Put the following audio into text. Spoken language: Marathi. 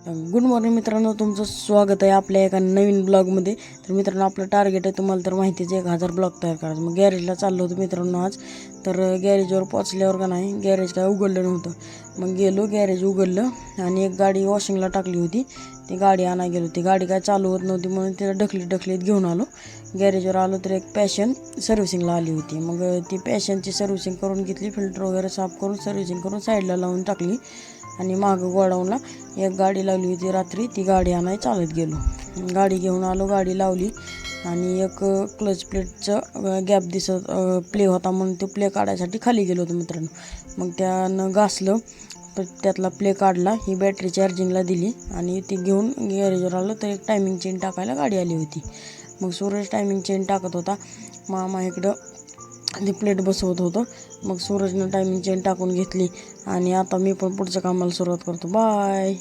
गुड मॉर्निंग मित्रांनो, तुमचं स्वागत आहे आपल्या एका नवीन ब्लॉगमध्ये. तर मित्रांनो, आपलं टार्गेट आहे तुम्हाला तर माहितीच आहे 1000 ब्लॉग तयार करायचं. मग गॅरेजला चाललो होतो मित्रांनो आज. तर गॅरेजवर पोचल्यावर का नाही, गॅरेज काय उघडलं नव्हतं. मग गेलो, गॅरेज उघडलं आणि एक गाडी वॉशिंगला टाकली होती. ती गाडी आणायला गेलो. ती गाडी काय चालू होत नव्हती म्हणून तिला ढकलीत घेऊन आलो. गॅरेजवर आलो तर एक पॅशन सर्व्हिसिंगला आली होती. मग ती पॅशनची सर्व्हिसिंग करून घेतली, फिल्टर वगैरे साफ करून सर्व्हिसिंग करून साईडला लावून टाकली. आणि मागं गोडाऊनला एक गाडी लावली होती रात्री, ती गाडी आणायला चालत गेलो. गाडी घेऊन आलो, गाडी लावली आणि एक क्लच प्लेटचं गॅप दिसत प्ले होता म्हणून ते प्ले काढायसाठी खाली गेलो होतो मित्रांनो. मग त्यानं घासलं, त्यातला प्ले काढला, ही बॅटरी चार्जिंगला दिली आणि ती घेऊन गॅरेजवर आलो तर एक टायमिंग चेन टाकायला गाडी आली होती. मग सूरज टायमिंग चेन टाकत होता, मामा इकडं ती प्लेट बसवत होतं. मग सूरजनं टायमिंग चेन टाकून घेतली आणि आता मी पण पुढच्या कामाला सुरुवात करतो. बाय.